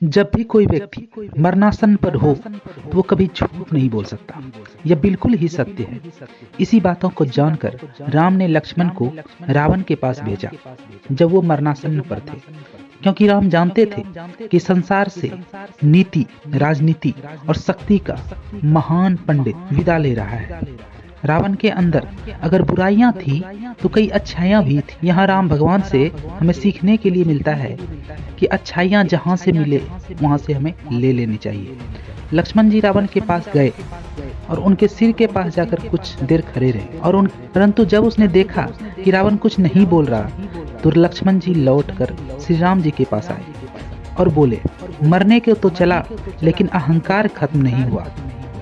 जब भी कोई व्यक्ति मरणासन पर हो तो वो कभी झूठ नहीं बोल सकता। यह बिल्कुल ही सत्य है। इसी बातों को जानकर राम ने लक्ष्मण को रावण के पास भेजा जब वो मरणासन पर थे, क्योंकि राम जानते थे कि संसार से नीति, राजनीति और शक्ति का महान पंडित विदा ले रहा है। रावण के अंदर अगर बुराइयां थी तो कई अच्छाइयां भी थी। यहाँ राम भगवान से हमें सीखने के लिए मिलता है कि अच्छाइयां जहां से मिले वहां से हमें ले लेनी चाहिए। लक्ष्मण जी रावण के पास गए और उनके सिर के पास जाकर कुछ देर खड़े रहे परंतु जब उसने देखा कि रावण कुछ नहीं बोल रहा तो लक्ष्मण जी लौटकर श्री राम जी के पास आए और बोले, मरने के तो चला लेकिन अहंकार खत्म नहीं हुआ।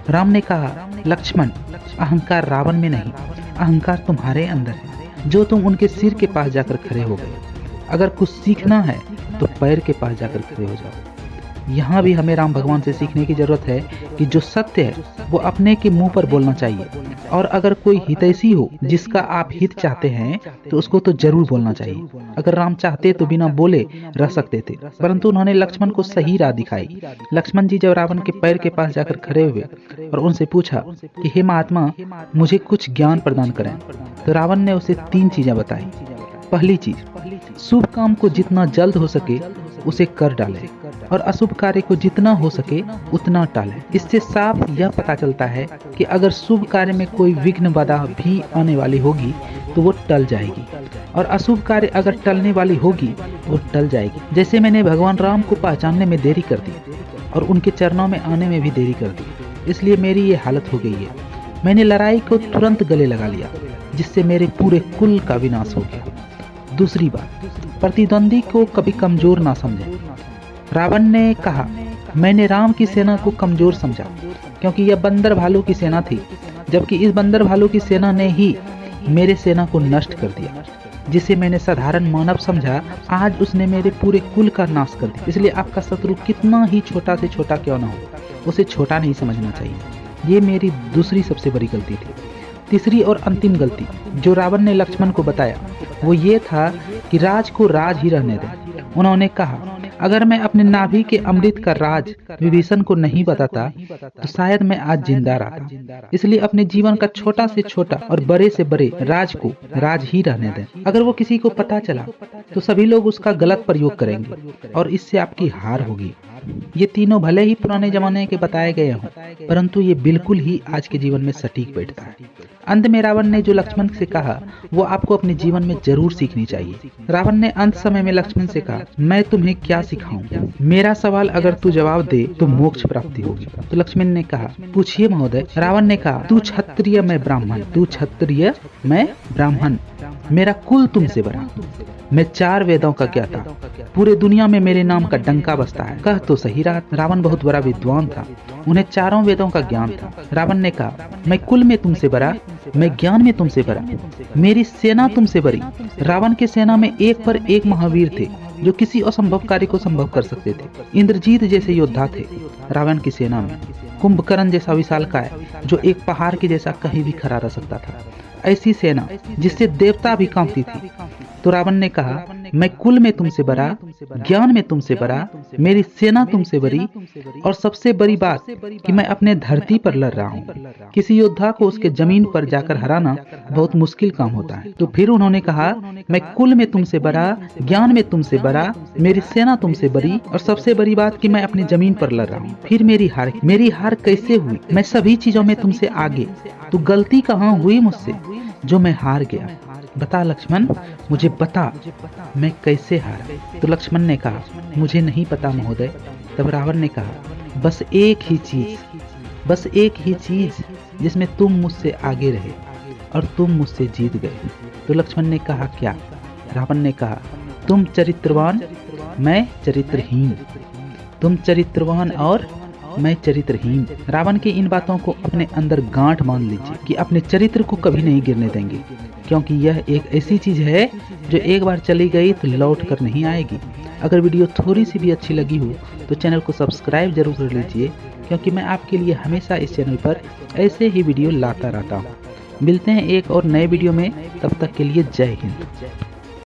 राम ने कहा, लक्ष्मण, अहंकार रावण में नहीं, अहंकार तुम्हारे अंदर है जो तुम उनके सिर के पास जाकर खड़े हो गए। अगर कुछ सीखना है तो पैर के पास जाकर खड़े हो जाओ। यहाँ भी हमें राम भगवान से सीखने की जरूरत है कि जो सत्य है वो अपने के मुंह पर बोलना चाहिए, और अगर कोई हितैषी हो जिसका आप हित चाहते हैं तो उसको तो जरूर बोलना चाहिए। अगर राम चाहते तो बिना बोले रह सकते थे, परंतु उन्होंने लक्ष्मण को सही राह दिखाई। लक्ष्मण जी जब रावण के पैर के पास जाकर खड़े हुए और उनसे पूछा कि हे महात्मा, मुझे कुछ ज्ञान प्रदान करें, तो रावण ने उसे 3 चीजें बताई। पहली चीज, शुभ काम को जितना जल्द हो सके उसे कर डाले और अशुभ कार्य को जितना हो सके उतना टाले। इससे साफ यह पता चलता है कि अगर शुभ कार्य में कोई विघ्न बाधा भी आने वाली होगी तो वो टल जाएगी, और अशुभ कार्य अगर टलने वाली होगी वो टल जाएगी। जैसे मैंने भगवान राम को पहचानने में देरी कर दी और उनके चरणों में आने में भी देरी कर दी, इसलिए मेरी ये हालत हो गई है। मैंने लड़ाई को तुरंत गले लगा लिया जिससे मेरे पूरे कुल का विनाश हो गया। दूसरी बात, प्रतिद्वंदी को कभी कमजोर ना समझें। रावण ने कहा, मैंने राम की सेना को कमजोर समझा क्योंकि यह बंदर भालू की सेना थी, जबकि इस बंदर भालू की सेना ने ही मेरे सेना को नष्ट कर दिया। जिसे मैंने साधारण मानव समझा, आज उसने मेरे पूरे कुल का नाश कर दिया। इसलिए आपका शत्रु कितना ही छोटा से छोटा क्यों ना हो, उसे छोटा नहीं समझना चाहिए। ये मेरी दूसरी सबसे बड़ी गलती थी। तीसरी और अंतिम गलती जो रावण ने लक्ष्मण को बताया वो ये था कि राज को राज ही रहने दें। उन्होंने कहा, अगर मैं अपने नाभि के अमृत का राज विभीषण को नहीं बताता तो शायद मैं आज जिंदा रहता। इसलिए अपने जीवन का छोटा से छोटा और बड़े से बड़े राज को राज ही रहने दें। अगर वो किसी को पता चला तो सभी लोग उसका गलत प्रयोग करेंगे और इससे आपकी हार होगी। ये तीनों भले ही पुराने जमाने के बताए गए हों, परंतु ये बिल्कुल ही आज के जीवन में सटीक बैठता है। अंत में रावण ने जो लक्ष्मण से कहा वो आपको अपने जीवन में जरूर सीखनी चाहिए। रावण ने अंत समय में लक्ष्मण से कहा, मैं तुम्हें क्या सिखाऊं? मेरा सवाल अगर तू जवाब दे तो मोक्ष प्राप्ति होगी। तो लक्ष्मण ने कहा, पूछिए महोदय। रावण ने कहा, तू क्षत्रिय मैं ब्राह्मण, तू क्षत्रिय मैं ब्राह्मण, मेरा कुल तुमसे बड़ा, मैं 4 वेदों का ज्ञाता, पूरे दुनिया में मेरे नाम का डंका बजता है। कह तो सही रहा। रावण बहुत बड़ा विद्वान था, उन्हें 4 वेदों का ज्ञान था। रावण ने कहा, मैं कुल में तुमसे बड़ा, मैं ज्ञान में तुमसे बड़ा, मेरी सेना तुमसे बड़ी। रावण के सेना में एक पर एक महावीर थे जो किसी असंभव कार्य को संभव कर सकते थे। इंद्रजीत जैसे योद्धा थे रावण की सेना में। कुंभकर्ण जैसा विशालकाय जो एक पहाड़ के जैसा कहीं भी खड़ा रह सकता था। ऐसी सेना जिससे देवता भी कांपती थी। तो रावण ने कहा, मैं कुल में तुमसे बड़ा, ज्ञान में तुमसे बड़ा, मेरी सेना तुमसे बड़ी, और सबसे बड़ी बात कि मैं अपने धरती पर लड़ रहा हूँ। किसी योद्धा को उसके जमीन पर जाकर हराना बहुत मुश्किल काम होता है। तो फिर उन्होंने कहा, मैं कुल में तुमसे बड़ा, ज्ञान में तुमसे बड़ा, मेरी सेना तुमसे बड़ी, और सबसे बड़ी बात कि मैं अपनी जमीन पर लड़ रहा हूँ। फिर मेरी हार कैसे हुई? मैं सभी चीजों में तुमसे आगे, तो गलती कहाँ हुई मुझसे जो मैं हार गया? बता लक्ष्मण, मुझे बता, मैं कैसे हारा? तो लक्ष्मण ने कहा, मुझे नहीं पता महोदय। तब रावण ने कहा, बस एक ही चीज जिसमें तुम मुझसे आगे रहे और तुम मुझसे जीत गए। तो लक्ष्मण ने कहा, क्या? रावण ने कहा, तुम चरित्रवान, मैं चरित्रहीन, तुम चरित्रवान और मैं चरित्रहीन। रावण की इन बातों को अपने अंदर गांठ मान लीजिए कि अपने चरित्र को कभी नहीं गिरने देंगे, क्योंकि यह एक ऐसी चीज है जो एक बार चली गई तो लौट कर नहीं आएगी। अगर वीडियो थोड़ी सी भी अच्छी लगी हो तो चैनल को सब्सक्राइब जरूर कर लीजिए, क्योंकि मैं आपके लिए हमेशा इस चैनल पर ऐसे ही वीडियो लाता रहता हूँ। मिलते हैं एक और नए वीडियो में, तब तक के लिए जय हिंद।